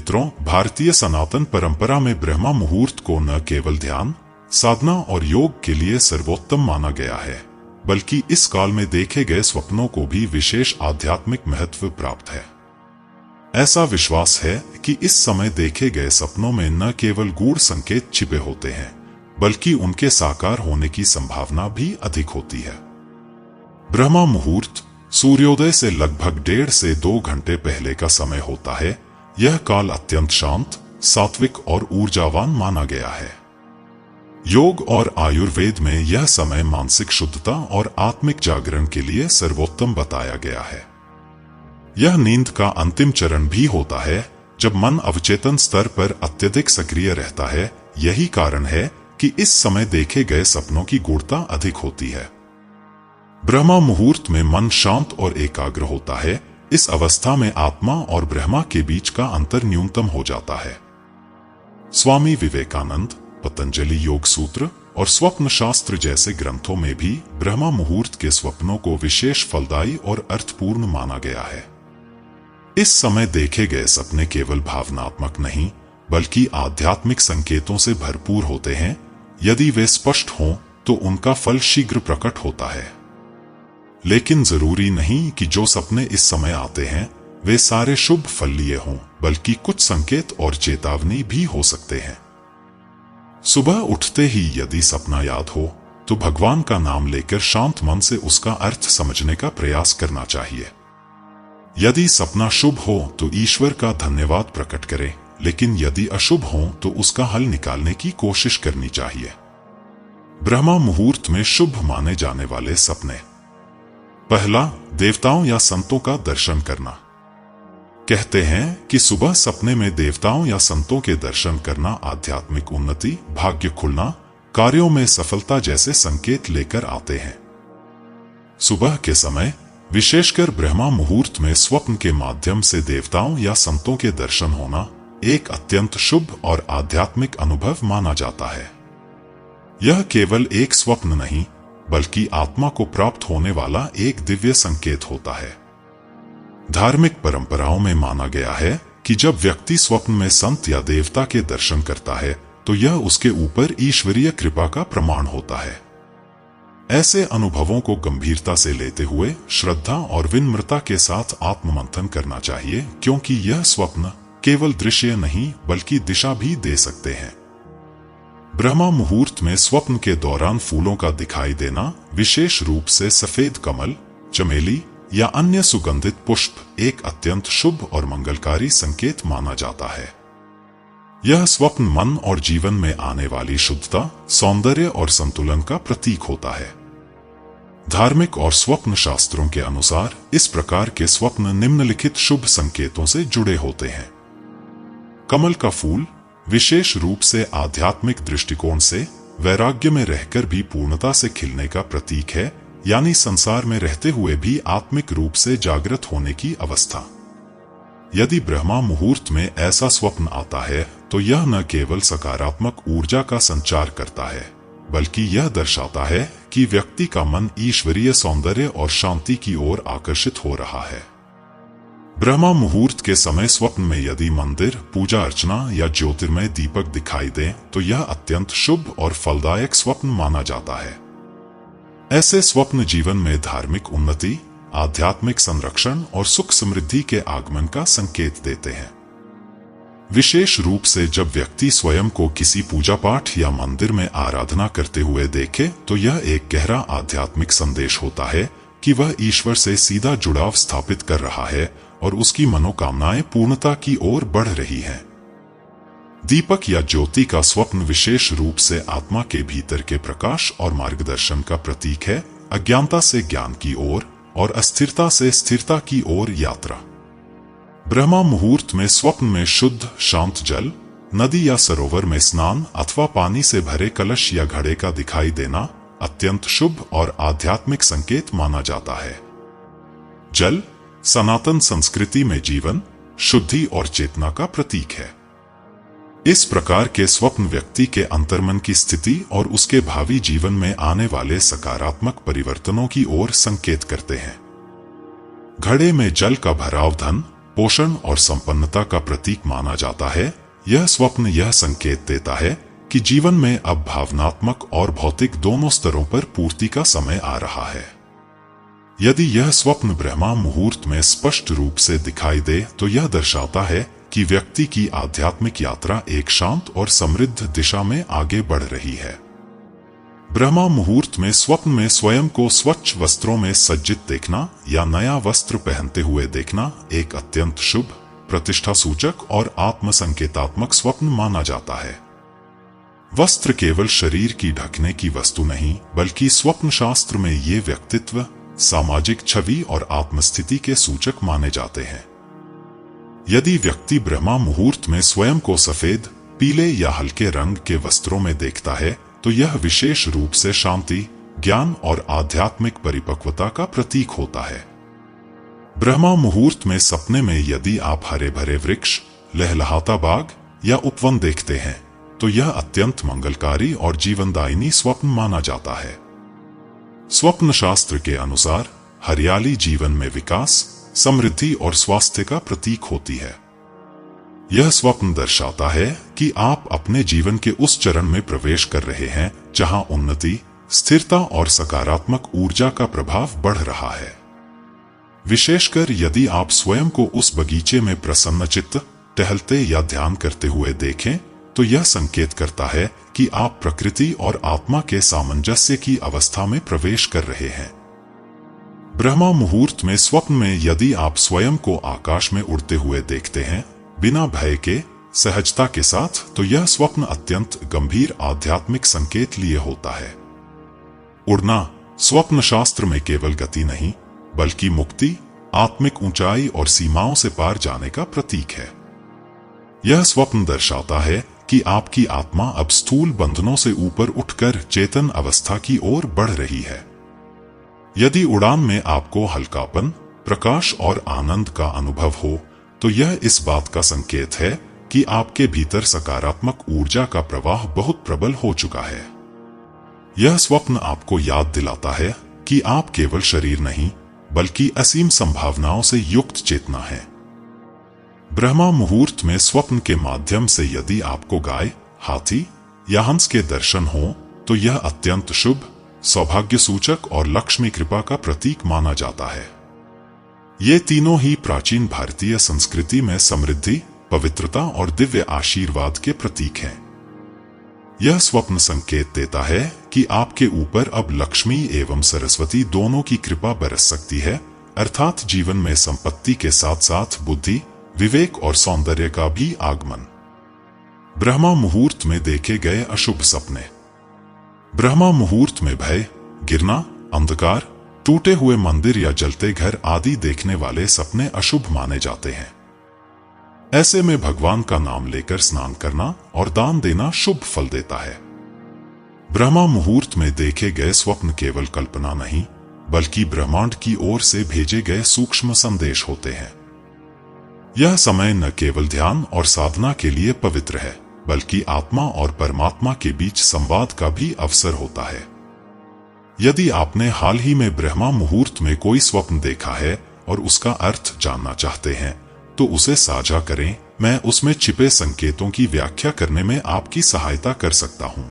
मित्रों, भारतीय सनातन परंपरा में ब्रह्मा मुहूर्त को न केवल ध्यान, साधना और योग के लिए सर्वोत्तम माना गया है, बल्कि इस काल में देखे गए स्वप्नों को भी विशेष आध्यात्मिक महत्व प्राप्त है। ऐसा विश्वास है कि इस समय देखे गए सपनों में न केवल गूढ़ संकेत छिपे होते हैं, बल्कि उनके साकार होने की संभावना भी अधिक होती है। ब्रह्मा मुहूर्त सूर्योदय से लगभग 1.5 से 2 घंटे पहले का समय होता है। यह काल अत्यंत शांत, सात्विक और ऊर्जावान माना गया है। योग और आयुर्वेद में यह समय मानसिक शुद्धता और आत्मिक जागरण के लिए सर्वोत्तम बताया गया है। यह नींद का अंतिम चरण भी होता है, जब मन अवचेतन स्तर पर अत्यधिक सक्रिय रहता है। यही कारण है कि इस समय देखे गए सपनों की गूढ़ता अधिक होती है। ब्रह्मा मुहूर्त में मन शांत और एकाग्र होता है। इस अवस्था में आत्मा और ब्रह्मा के बीच का अंतर न्यूनतम हो जाता है। स्वामी विवेकानंद, पतंजलि योग सूत्र और स्वप्न शास्त्र जैसे ग्रंथों में भी ब्रह्मा मुहूर्त के स्वप्नों को विशेष फलदायी और अर्थपूर्ण माना गया है। इस समय देखे गए सपने केवल भावनात्मक नहीं, बल्कि आध्यात्मिक संकेतों से भरपूर होते हैं। यदि वे स्पष्ट हों तो उनका फल शीघ्र प्रकट होता है। लेकिन जरूरी नहीं कि जो सपने इस समय आते हैं वे सारे शुभ फल लिए हों, बल्कि कुछ संकेत और चेतावनी भी हो सकते हैं। सुबह उठते ही यदि सपना याद हो तो भगवान का नाम लेकर शांत मन से उसका अर्थ समझने का प्रयास करना चाहिए। यदि सपना शुभ हो तो ईश्वर का धन्यवाद प्रकट करें, लेकिन यदि अशुभ हो तो उसका हल निकालने की कोशिश करनी चाहिए। ब्रह्मा मुहूर्त में शुभ माने जाने वाले सपने। पहला, देवताओं या संतों का दर्शन करना। कहते हैं कि सुबह सपने में देवताओं या संतों के दर्शन करना आध्यात्मिक उन्नति, भाग्य खुलना, कार्यों में सफलता जैसे संकेत लेकर आते हैं। सुबह के समय, विशेषकर ब्रह्मा मुहूर्त में स्वप्न के माध्यम से देवताओं या संतों के दर्शन होना एक अत्यंत शुभ और आध्यात्मिक अनुभव माना जाता है। यह केवल एक स्वप्न नहीं, बल्कि आत्मा को प्राप्त होने वाला एक दिव्य संकेत होता है। धार्मिक परंपराओं में माना गया है कि जब व्यक्ति स्वप्न में संत या देवता के दर्शन करता है तो यह उसके ऊपर ईश्वरीय कृपा का प्रमाण होता है। ऐसे अनुभवों को गंभीरता से लेते हुए श्रद्धा और विनम्रता के साथ आत्ममंथन करना चाहिए, क्योंकि यह स्वप्न केवल दृश्य नहीं बल्कि दिशा भी दे सकते हैं। ब्रह्मा मुहूर्त में स्वप्न के दौरान फूलों का दिखाई देना, विशेष रूप से सफेद कमल, चमेली या अन्य सुगंधित पुष्प, एक अत्यंत शुभ और मंगलकारी संकेत माना जाता है। यह स्वप्न मन और जीवन में आने वाली शुद्धता, सौंदर्य और संतुलन का प्रतीक होता है। धार्मिक और स्वप्न शास्त्रों के अनुसार इस प्रकार के स्वप्न निम्नलिखित शुभ संकेतों से जुड़े होते हैं। कमल का फूल विशेष रूप से आध्यात्मिक दृष्टिकोण से वैराग्य में रहकर भी पूर्णता से खिलने का प्रतीक है, यानी संसार में रहते हुए भी आत्मिक रूप से जागृत होने की अवस्था। यदि ब्रह्मा मुहूर्त में ऐसा स्वप्न आता है तो यह न केवल सकारात्मक ऊर्जा का संचार करता है, बल्कि यह दर्शाता है कि व्यक्ति का मन ईश्वरीय सौंदर्य और शांति की ओर आकर्षित हो रहा है। ब्रह्मा मुहूर्त के समय स्वप्न में यदि मंदिर, पूजा अर्चना या ज्योतिर्मय दीपक दिखाई दें तो यह अत्यंत शुभ और फलदायक स्वप्न माना जाता है। ऐसे स्वप्न जीवन में धार्मिक उन्नति, आध्यात्मिक संरक्षण और सुख समृद्धि के आगमन का संकेत देते हैं। विशेष रूप से जब व्यक्ति स्वयं को किसी पूजा पाठ या मंदिर में आराधना करते हुए देखे तो यह एक गहरा आध्यात्मिक संदेश होता है कि वह ईश्वर से सीधा जुड़ाव स्थापित कर रहा है और उसकी मनोकामनाएं पूर्णता की ओर बढ़ रही हैं। दीपक या ज्योति का स्वप्न विशेष रूप से आत्मा के भीतर के प्रकाश और मार्गदर्शन का प्रतीक है, अज्ञानता से ज्ञान की ओर और अस्थिरता से स्थिरता की ओर यात्रा। ब्रह्मा मुहूर्त में स्वप्न में शुद्ध शांत जल, नदी या सरोवर में स्नान अथवा पानी से भरे कलश या घड़े का दिखाई देना अत्यंत शुभ और आध्यात्मिक संकेत माना जाता है। जल सनातन संस्कृति में जीवन, शुद्धि और चेतना का प्रतीक है। इस प्रकार के स्वप्न व्यक्ति के अंतर्मन की स्थिति और उसके भावी जीवन में आने वाले सकारात्मक परिवर्तनों की ओर संकेत करते हैं। घड़े में जल का भराव धन, पोषण और संपन्नता का प्रतीक माना जाता है। यह स्वप्न यह संकेत देता है कि जीवन में अब भावनात्मक और भौतिक दोनों स्तरों पर पूर्ति का समय आ रहा है। यदि यह स्वप्न ब्रह्मा मुहूर्त में स्पष्ट रूप से दिखाई दे तो यह दर्शाता है कि व्यक्ति की आध्यात्मिक यात्रा एक शांत और समृद्ध दिशा में आगे बढ़ रही है। ब्रह्मा मुहूर्त में स्वप्न में स्वयं को स्वच्छ वस्त्रों में सज्जित देखना या नया वस्त्र पहनते हुए देखना एक अत्यंत शुभ, प्रतिष्ठा सूचक और आत्म संकेतात्मक स्वप्न माना जाता है। वस्त्र केवल शरीर की ढकने की वस्तु नहीं, बल्कि स्वप्न शास्त्र में ये व्यक्तित्व, सामाजिक छवि और आत्मस्थिति के सूचक माने जाते हैं। यदि व्यक्ति ब्रह्मा मुहूर्त में स्वयं को सफेद, पीले या हल्के रंग के वस्त्रों में देखता है तो यह विशेष रूप से शांति, ज्ञान और आध्यात्मिक परिपक्वता का प्रतीक होता है। ब्रह्मा मुहूर्त में सपने में यदि आप हरे भरे वृक्ष, लहलहाता बाग या उपवन देखते हैं तो यह अत्यंत मंगलकारी और जीवनदायिनी स्वप्न माना जाता है। स्वप्न शास्त्र के अनुसार हरियाली जीवन में विकास, समृद्धि और स्वास्थ्य का प्रतीक होती है। यह स्वप्न दर्शाता है कि आप अपने जीवन के उस चरण में प्रवेश कर रहे हैं जहां उन्नति, स्थिरता और सकारात्मक ऊर्जा का प्रभाव बढ़ रहा है। विशेषकर यदि आप स्वयं को उस बगीचे में प्रसन्नचित्त टहलते या ध्यान करते हुए देखें तो यह संकेत करता है कि आप प्रकृति और आत्मा के सामंजस्य की अवस्था में प्रवेश कर रहे हैं। ब्रह्मा मुहूर्त में स्वप्न में यदि आप स्वयं को आकाश में उड़ते हुए देखते हैं बिना भय के, सहजता के साथ, तो यह स्वप्न अत्यंत गंभीर आध्यात्मिक संकेत लिए होता है। उड़ना स्वप्न शास्त्र में केवल गति नहीं, बल्कि मुक्ति, आत्मिक ऊंचाई और सीमाओं से पार जाने का प्रतीक है। यह स्वप्न दर्शाता है कि आपकी आत्मा अब स्थूल बंधनों से ऊपर उठकर चेतन अवस्था की ओर बढ़ रही है। यदि उड़ान में आपको हल्कापन, प्रकाश और आनंद का अनुभव हो तो यह इस बात का संकेत है कि आपके भीतर सकारात्मक ऊर्जा का प्रवाह बहुत प्रबल हो चुका है। यह स्वप्न आपको याद दिलाता है कि आप केवल शरीर नहीं, बल्कि असीम संभावनाओं से युक्त चेतना है। ब्रह्मा मुहूर्त में स्वप्न के माध्यम से यदि आपको गाय, हाथी या हंस के दर्शन हो तो यह अत्यंत शुभ, सौभाग्य सूचक और लक्ष्मी कृपा का प्रतीक माना जाता है। ये तीनों ही प्राचीन भारतीय संस्कृति में समृद्धि, पवित्रता और दिव्य आशीर्वाद के प्रतीक हैं। यह स्वप्न संकेत देता है कि आपके ऊपर अब लक्ष्मी एवं सरस्वती दोनों की कृपा बरस सकती है, अर्थात जीवन में संपत्ति के साथ साथ बुद्धि, विवेक और सौंदर्य का भी आगमन। ब्रह्मा मुहूर्त में देखे गए अशुभ सपने। ब्रह्मा मुहूर्त में भय, गिरना, अंधकार, टूटे हुए मंदिर या जलते घर आदि देखने वाले सपने अशुभ माने जाते हैं। ऐसे में भगवान का नाम लेकर स्नान करना और दान देना शुभ फल देता है। ब्रह्मा मुहूर्त में देखे गए स्वप्न केवल कल्पना नहीं, बल्कि ब्रह्मांड की ओर से भेजे गए सूक्ष्म संदेश होते हैं। यह समय न केवल ध्यान और साधना के लिए पवित्र है, बल्कि आत्मा और परमात्मा के बीच संवाद का भी अवसर होता है। यदि आपने हाल ही में ब्रह्मा मुहूर्त में कोई स्वप्न देखा है और उसका अर्थ जानना चाहते हैं तो उसे साझा करें। मैं उसमें छिपे संकेतों की व्याख्या करने में आपकी सहायता कर सकता हूं।